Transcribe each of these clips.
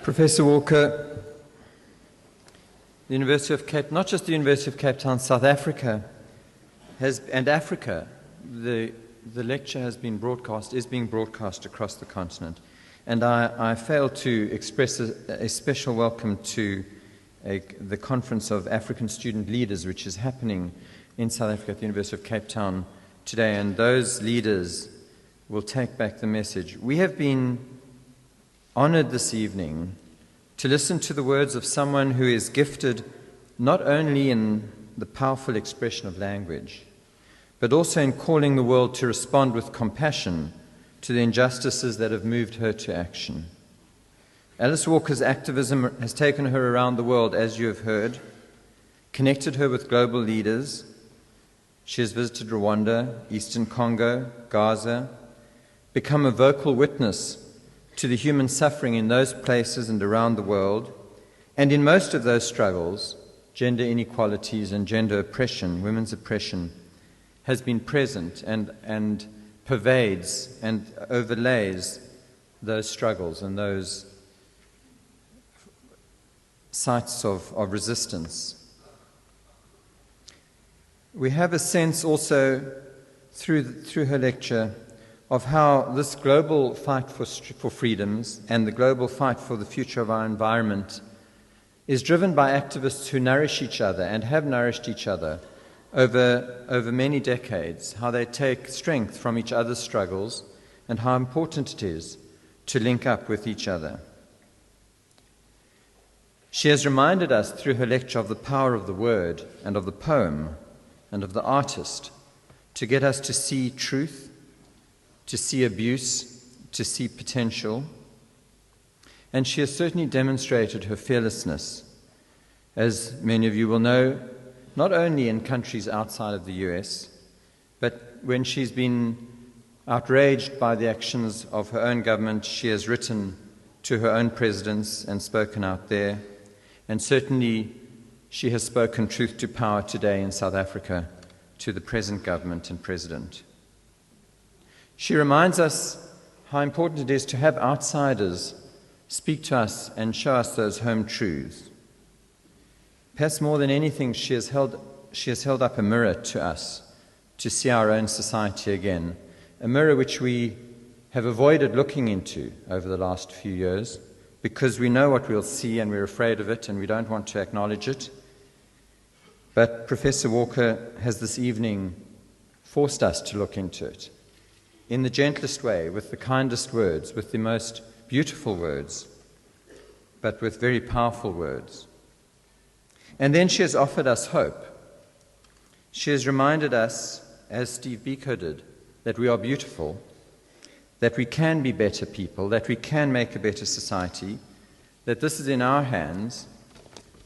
Professor Walker, the University of Cape, not just the University of Cape Town, South Africa, and Africa, the lecture has been broadcast, is being broadcast across the continent. And I fail to express a special welcome to the Conference of African Student Leaders, which is happening in South Africa at the University of Cape Town today. And those leaders will take back the message. We have been honored this evening to listen to the words of someone who is gifted not only in the powerful expression of language, but also in calling the world to respond with compassion to the injustices that have moved her to action. Alice Walker's activism has taken her around the world, as you have heard, connected her with global leaders. She has visited Rwanda, Eastern Congo, Gaza, become a vocal witness to the human suffering in those places and around the world. And in most of those struggles, gender inequalities and gender oppression, women's oppression, has been present and pervades and overlays those struggles and those sites of resistance. We have a sense also through her lecture of how this global fight for freedoms and the global fight for the future of our environment is driven by activists who nourish each other and have nourished each other over many decades, how they take strength from each other's struggles and how important it is to link up with each other. She has reminded us through her lecture of the power of the word and of the poem and of the artist to get us to see truth, to see abuse, to see potential. And she has certainly demonstrated her fearlessness, as many of you will know, not only in countries outside of the US, but when she's been outraged by the actions of her own government, she has written to her own presidents and spoken out there. And certainly she has spoken truth to power today in South Africa to the present government and president. She reminds us how important it is to have outsiders speak to us and show us those home truths. Perhaps more than anything, she has held up a mirror to us to see our own society again, a mirror which we have avoided looking into over the last few years because we know what we'll see and we're afraid of it and we don't want to acknowledge it. But Professor Walker has this evening forced us to look into it in the gentlest way, with the kindest words, with the most beautiful words, but with very powerful words. And then she has offered us hope. She has reminded us, as Steve Biko did, that we are beautiful, that we can be better people, that we can make a better society, that this is in our hands,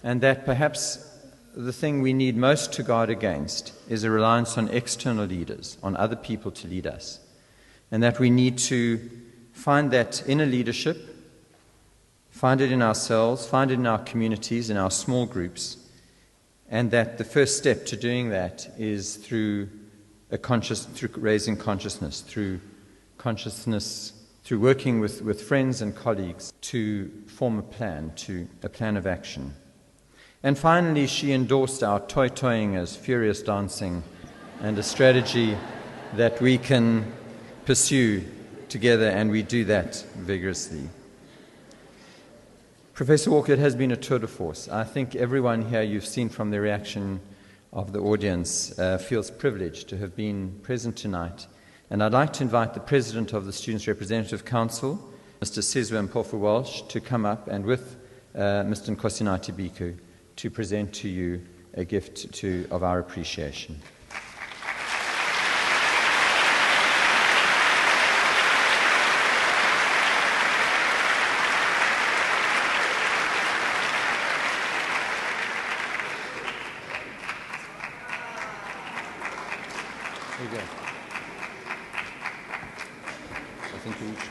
and that perhaps the thing we need most to guard against is a reliance on external leaders, on other people to lead us, and that we need to find that inner leadership, find it in ourselves, find it in our communities, in our small groups, and that the first step to doing that is through raising consciousness, through working with friends and colleagues to form a plan of action. And finally, she endorsed our toy-toying as furious dancing and a strategy that we can pursue together, and we do that vigorously. Professor Walker, it has been a tour de force. I think everyone here, you've seen from the reaction of the audience, feels privileged to have been present tonight. And I'd like to invite the President of the Students' Representative Council, Mr. Sizwe Mpofu-Walsh, to come up and with Mr. Nkosinathi Biko to present to you a gift of our appreciation. There you go. I think we each